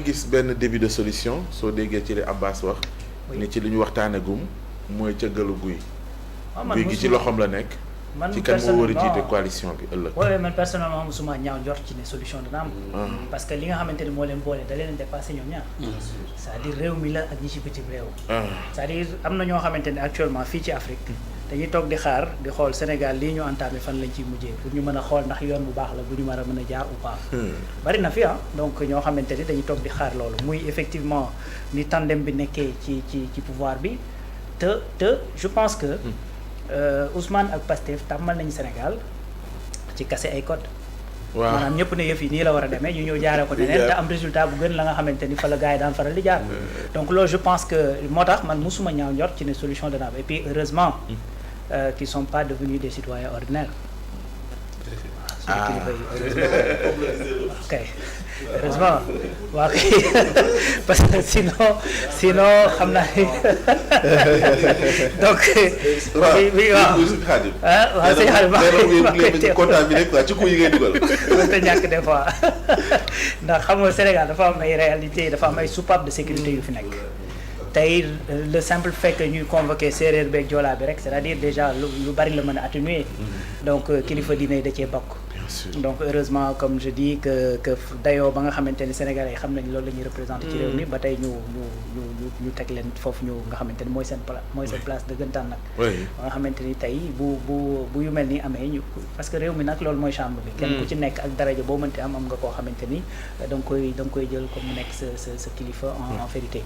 gis benn début de solution soo déggee ci li Abbas wax. ni ci li ñu waxtaanagum mooy cëggalu guy. guy gi ci loxoom la nekk. man ci kan moo war a jiite coalition bi ëllëg. oui man personnellement mosuma ñaaw njort ci ne solution dana am. parce que li nga xamante ni moo leen boole da leen dépassé ñoom ñaar. c'est-à-dire réew mi la ak ñi ci bitim réew. c'est-à-dire am na ñoo xamante ne actuellement fii ci Afrique. dañuy toog di xaar di xool Sénégal lii ñu entamé fan lañ ciy mujjee pour ñu mën a xool ndax yoon bu baax la bu ñu mën a jaar ou pas. bari na fi donc ñoo xamante ni dañuy toog di xaar loolu muy effectivement ni tandem bi nekkee ci pouvoir bi te je pense que. Ousmane ak Pastef tàmmal nañu Sénégal ci casser ay code. waaw maanaam ñëpp ne yëf yi nii la war a demee ñu ñëw jaaree ko neneen te am résultat bu gën la nga xamante ni fa la gars yi daan faral di jaar. donc loolu je pense que moo tax man musuma ñaaw njort ci ne solution dana am et puis heureusement. qu'ils sont pas devenus des citoyens ordinaires. ok heureusement waa kay parce que sinon xam naa ni donc. waaw waaw sëñ Xaadim kontaan bi rek quoi ci ku yi ngay dugal. mënta ñàkk des fois ndax xam nga Sénégal dafa am ay réalités dafa am ay soupape de sécurité yu fi nekk. tey le simple fait que ñuy convoqué séeréer beeg joolaa bi rek c'est-à-dire déjà lu bari la mën a atténuer. donc kilifa diine da cee bokk. donc heureusement comme je dis que dayoo ba nga xamante ni Sénégalais yi xam nañ loolu la ñuy représenté ci réew mi ba tey ñu teg leen foofu ñu nga xamante ni mooy seen place dëggantaan nag. ba nga xamante ni tey bu yu mel ni amee ñu parce que réew mi nag loolu mooy chambre bi. kenn ku ci nekk ak daraja boo mënti am nga koo xamante ni da nga koy jël comme mu nekk sa kilifa en vérité.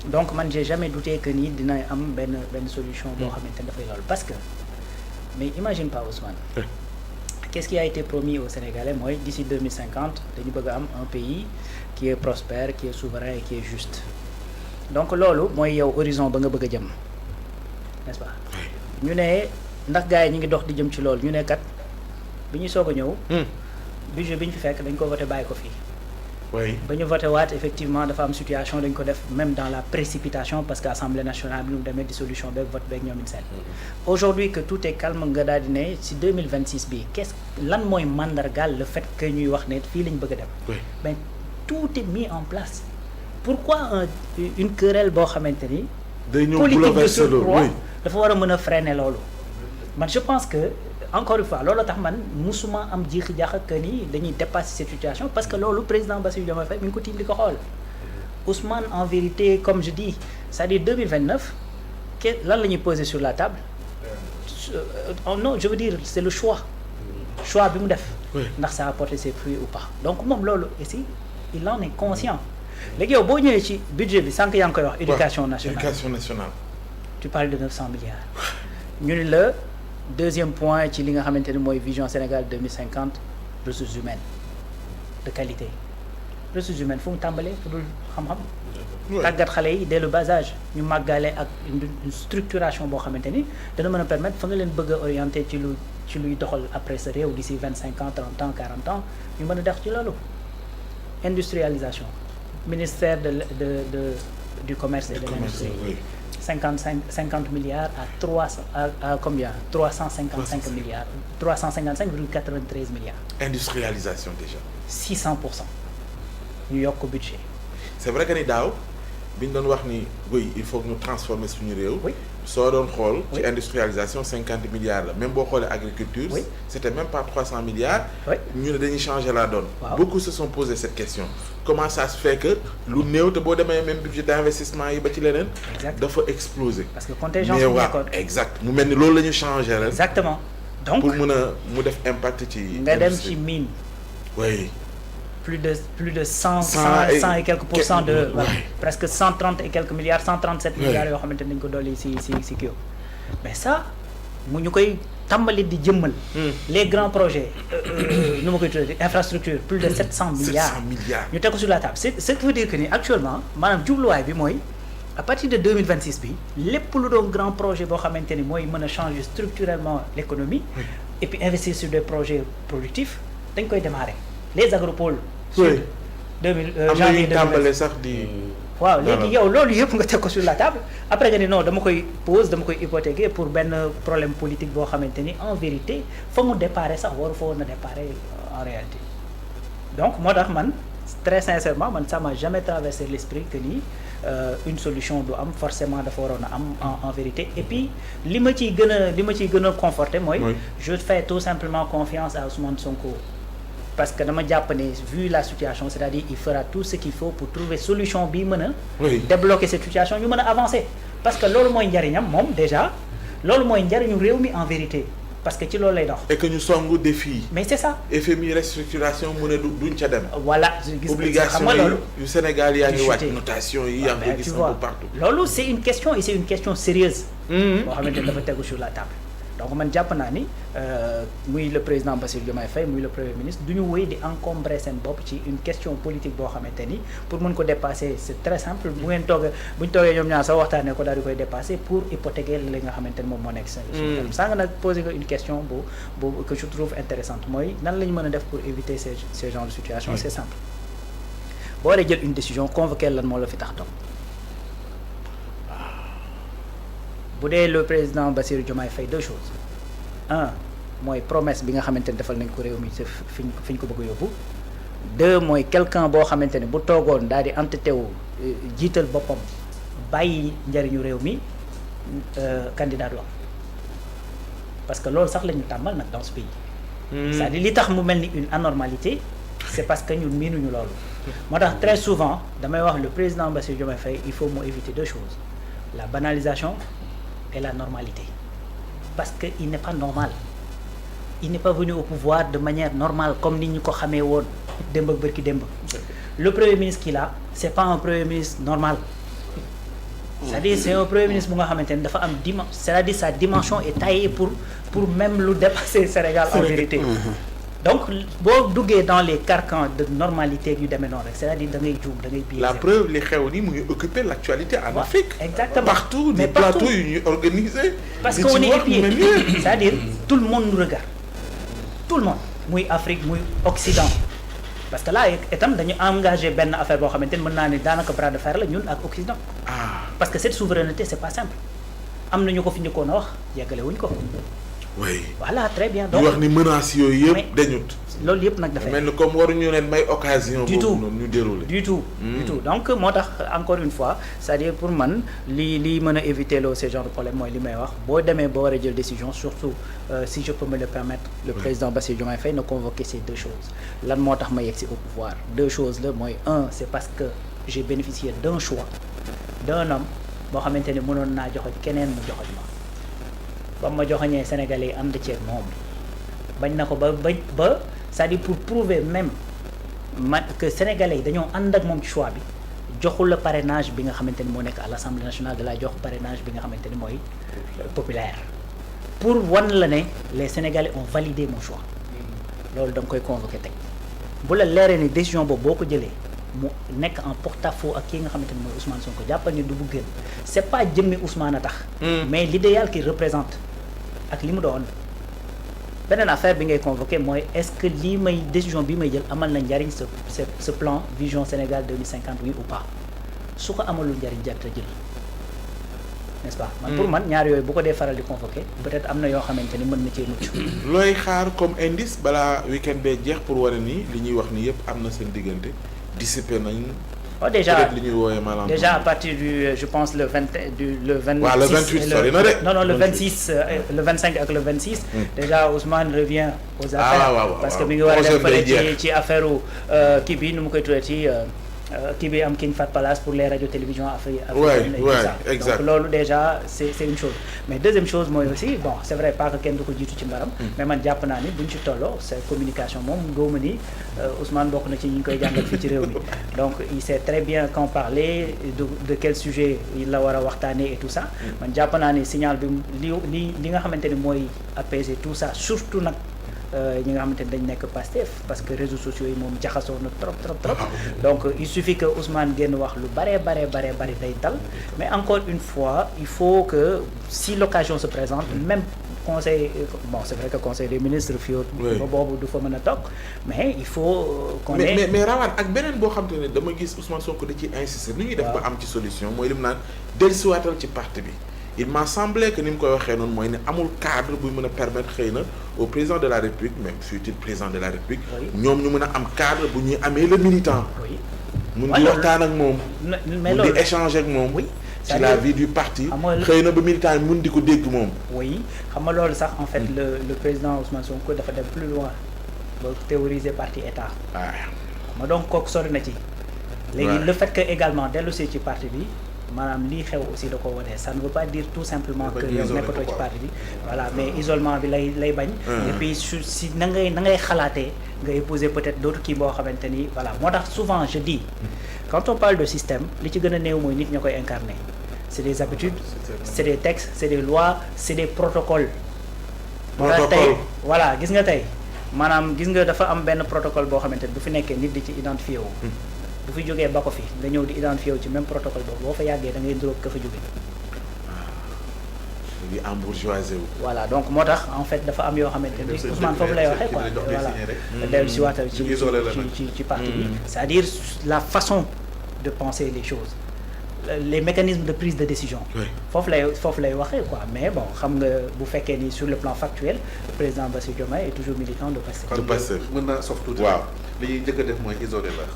donc man j'ai jamais douté que ni dina am benn solution boo xamante ni dafay loolu parce que mais imagine pas Ousmane. Qu'est-ce qui a été promis aux Sénégalais mooy d'ici 2050 dañu bëgg a am un pays qui est prospère qui est souverain et qui est juste donc loolu mooy yow horizon ba nga bëgg a jëm n'est-ce pas ñu ne ndax gars yi ñu ngi dox di jëm ci loolu ñu ne kat bi ñuy soog a ñëw budget bi ñu fi fekk dañ ko voté bàyyi ko fii ba ñu voté waat effectivement dafa am situation dañ ko def même dans la précipitation parce que assemblée nationale bi ñu demee dissolution beeg vote beeg ñoom seen aujourd'hui que tout est calme nga daal di ne si 2026 bi lan mooy mandargaal le fait que ñuy wax ne fii lañ bëgg a dem mais tout est mis en place pourquoi une querelle boo xamante ni politique de surcroît dafa war a mën a freiner loolu man je pense que encore une fois loolu tax man musuma am jiixi jaax ak ni dañuy dépasser cette situation parce que loolu président Bassirou Diomaye Faye mi ngi ko tiim di ko xool Ousmane en vérité comme je dis c'est-à-dire 2029 lan la ñuy poser sur la table non je veux dire c'est le choix bi mu def ndax ça a porté ses fruits ou pas donc moom loolu ici il en est conscient léegi yow boo ñëwee ci budget bi sànq yaa ngi koy wax éducation nationale tu parles de 900 milliards ñu ne la deuxième point ci li nga xamante ni mooy vision Sénégal 2050 ressources humaines de qualité ressources humaines fu mu tàmbalee fu dul xam-xam tàggat xale yi dès le bas âge ñu màggale ak une structuration boo xamante ni dana mën a permettre fa nga leen bëgg a orienter ci luy doxal après sa réew d'ici 25 ans 30 ans 40 ans ñu mën a def ci loolu industrialisation ministère du commerce et de l'industrie 50 milliards à combien 355 milliards 355,93 milliards. Industrialisation déjà. 600% ñu yokk budget. C'est vrai que ni daaw bi ñu doon wax ni oui il faut que ñu transformer suñu réew. soo doon xool. ci industrialisation 50 milliards la même boo xoolee agriculture. c'était même pas 300 milliards. ñu ne dañuy changer la donne. Beaucoup se sont posé cette question. Comment ça se fait que lu néew te boo demee même budget d'investissement yi ba ci leneen. dafa exploser. parce que contingence bi nekkoon exact mu mel ni loolu la ñu changer ren. exactement donc pour mën a mu def impact ci. nga dem ci mine. oui. plus de 100 et quelques pourcents de presque 130 et quelques milliards 137 milliards yoo xamante nañ ko dolli si kii mais ça mu ñu koy tàmbali di jëmmal les grands projets nu ma koy tuddee infrastructure plus de 700 milliards ñu teg ko sur la table ce qui veut dire que ni actuellement maanaam jubluwaay bi mooy à partir de 2026 bi lépp lu doon grand projet boo xamante ni mooy mën a changer structurellement l'économie et puis investir sur des projets productifs dañ koy démarrer les agropoles. oui 2000 janvier 2020 sax di. waaw léegi yow loolu yëpp nga teg ko sur la table après nga ni non dama koy hypothéquer pour benn problème politique boo xamante ni en vérité fa mu déparé sax waru fa woon a déparé en réalité donc moo tax man très sincèrement man ça m'a jamais traversé l'esprit que ni une solution du am forcément dafa waroon a am en vérité et puis li ma ciy gën a conforté mooy je fais tout simplement confiance à Ousmane Sonko parce que dama jàpp ne vu la situation c'est-à-dire il fera tout ce qu'il faut pour trouver solution bi mën a débloquer cette situation ñu mën a avancer parce que loolu mooy njariñam moom déjà loolu mooy njariñu réew mi en vérité parce que ci loolu lay dox. et que ñu songu défi. mais c'est ça. FMI restructuration mu ne duñ ca dem. voilà obligation yu Sénégal yaa ngi wàcc notation yi yaa ngi gis un peu partout. loolu c'est une question et c'est une question sérieuse. boo xamante ne dafa tegu sur la table. donc man jàpp naa ni muy le président Bassirou Diomaye Faye muy le premier ministre du ñu wéy di encombrer seen bopp ci une question politique boo xamante ni pour mën ko dépasser c'est très simple bu ngeen toogee bu ñu toogee ñoom ñaar sax waxtaanee ko daal di koy dépasser pour hypothéquer li nga xamante ni moom moo nekk sa saa nga nag poser ko une question bu que je trouve intéressante mooy nan la ñu mën a def pour éviter ces genres de situation c'est simple boo waree jël une décision convoquer lan moo la fi tax toog bu dee le président Bassirou Diomaye Faye deux choses un mooy promesse bi nga xamante ne defal nañ ko réew mi fi ñu ko bëgg a yóbbu deux mooy quelqu'un boo xamante ne bu toogoon daal di entêté wu jiital boppam bàyyi njariñu réew mi candidat du am parce que loolu sax la ñu tàmbal nag dans ce pays c'est-à-dire li tax mu mel ni une anormalité c'est parce que ñun miinuñu loolu moo tax très souvent damay wax le président Bassirou Diomaye Faye il faut mu éviter deux choses la banalisation et la normalité parce que il n'est pas normal il n'est pas venu au pouvoir de manière normale comme ni ñu ko xamee woon démb ak bërki démb le premier ministre qu'il a c'est pas un premier ministre normal c'est-à-dire c'est un premier ministre bu nga xamante ne dafa am c'est-à-dire sa dimension est taillée pour même lu dépasser Sénégal en vérité donc boo duggee dans les carcans de normalité yu demee noonu rek c'est-à-dire da ngay juum da ngay biaisé. La preuve li xew ni mu ngi occuper l'actualité en Afrique. Exactement partout des plateaux yu ñuy organisé. parce qu'on est épié c'est-à-dire tout le monde nous regarde tout le monde muy Afrique muy Occident parce que là itam dañu engagé benn affaire boo xamante ne mën naa ne daanaka bras de fer la ñun ak Occident. parce que cette souveraineté c'est pas simple am na ñu ko fi njëkkoon a wax yeggale wuñ ko. oui voilà très bien donc wax ni menaces yooyu yëpp dañut. loolu yëpp nag dafay mel ni comme waruñu leen may occasion. du tout boobu noonu ñu dérouler. du tout donc moo tax encore une fois c'est-à-dire pour man li mën a éviter loo ce genre de problème mooy li may wax boo demee ba war a jël décision surtout si je peux me le permettre le président Bassirou Diomaye Faye na convoquer ces deux choses lan moo tax ma yegg si au pouvoir deux choses la mooy un c'est parce que j'ai bénéficié d'un choix d'un homme boo xamante ne mënoon naa joxoñ keneen mu joxoñ ma ba ma joxoñee Sénégalais yi ànd ceeg moom bañ na ko ba c'est-à-dire pour prouver même que Sénégalais yi dañoo ànd ak moom ci choix bi joxul la parrainage bi nga xamante ni moo nekk à l'Assemblée nationale de la jox parrainage bi nga xamante ni mooy populaire pour wan la ne les Sénégalais ont validé mon choix loolu da nga koy convoquer teg bu la leeree ni décision boobu boo ko jëlee mu nekk en porte-à-faux ak kii nga xamante ni mooy Ousmane Sonko jàppal ni du bu gën c'est pas jëmmi Ousmane a tax mais l'idéal qu'il représente ak li mu doon beneen affaire bi ngay convoqué mooy est-ce que lii may décision bi may jël amal na njariñ ce plan vision Sénégal 2050 oui ou pas su ko amalul njariñ jarta jël n'est-ce pas man pour man ñaar yooyu bu ko dee faral di convoqué peut-être am na yoo xamante ni mën na cee mucc looy xaar comme indice balaa week-end bee jeex pour wane ni li ñuy wax ni yëpp am na seen diggante dissipé nañ déjà li ñuy woowee maanaam déjà à partir du je pense le 26 waaw le 28 sori na de non le 26 le 25 ak le 26 déjà Ousmane revient aux affaires parce que mi ngi war a dem fële ci affaire kii bi nu mu koy tuddee ci kii bi am King Fat Palace pour les radios télévision africaines et tout ça donc loolu déjà c'est une chose mais deuxième chose mooy aussi bon c'est vrai pas que kenn du ko jiitu ci mbaram mais man jàpp naa ni buñ ci tolloo c'est communication moom gëwma ni Ousmane bokk na ci ñi ñu koy jàngal fii ci réew mi donc il sait très bien quand parler de quel sujet il la war a waxtaanee et tout ça man jàpp naa ni signal bi li nga xamante ni mooy apaiser tout ça surtout nag ñi nga xamante ne dañ nekk Pastef parce que réseaux sociaux yi moom jaxasoo na trop donc il suffit que Ousmane génn wax lu bare day dal mais encore une fois il faut que si l'occasion se présente même conseil bon c'est vrai que conseil des ministres fii ba boobu du fa mën a toog mais il faut qu'on ait mais rawaan ak beneen boo xam te ne dama gis Ousmane Sonko da ci insister nu ñuy def ba am ci solution mooy li mu naan dellusiwaatal ci parti bi il m'a semblé que ni mu koy waxee noonu mooy ne amul cadre buy mën a permettre xëy na au président de la République même fut-il président de la République ñoom ñu mën a am cadre bu ñuy amee le militant mun di waxtaan ak moom mun di échanger ak moom ci la vie du parti xëy na ba militant yi mun di ko dégg moom oui xam nga loolu sax en fait le président Ousmane Sonko dafa dem plus loin ba théoriser parti état ma donc kooku sori na ci léegi le fait que également dellu si ci parti bi maanaam lii xew aussi da ko wane ça ne veut pas dire tout simplement que yow nekkatoo ci parti bi voilà mais isolement bi lay bañ et puis si na ngay xalaatee nga épouser peut-être d'autres kii boo xamante ni voilà moo tax souvent je dis quand on parle de système li ci gën a néew mooy nit ña koy incarner c'est des habitudes c'est des textes c'est des lois c'est des protocoles moo tax tey voilà gis nga tey maanaam gis nga dafa am benn protocole boo xamante ni bu fi nekkee nit di ci identifié wu bu fi jógee ba ko fi nga ñëw di identifié wu ci même protocole boobu boo fa yàggee da ngay ndróog ka fa jóge di embourgeoisé wu voilà donc moo tax en fait dafa am yoo xamante ni Ousmane foofu lay waxee quoi voilà dellu si waatal ci parti bi c'est-à-dire la façon de penser les choses les mécanismes de prise de décision foofu lay waxee quoi mais bon xam nga bu fekkee ni sur le plan factuel le président Bassirou Diomaye est toujours militant de Pastef mën naa sof tuuti waaw li ñuy njëkk a def mooy isolé la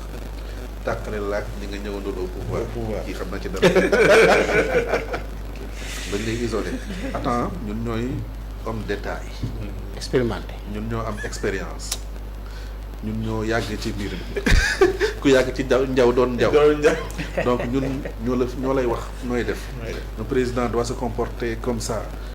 tàqale laak ni nga ñëwandoo au pouvoir kii xam na ci dara dañ lay isolé attends ñun ñooy homme d'état yi expérimenté ñun ñoo am expérience ñun ñoo yàgg ci biir ku yàgg ci njaw doon njaw donc ñun ñoo lay wax nooy def le président doit se comporter comme ça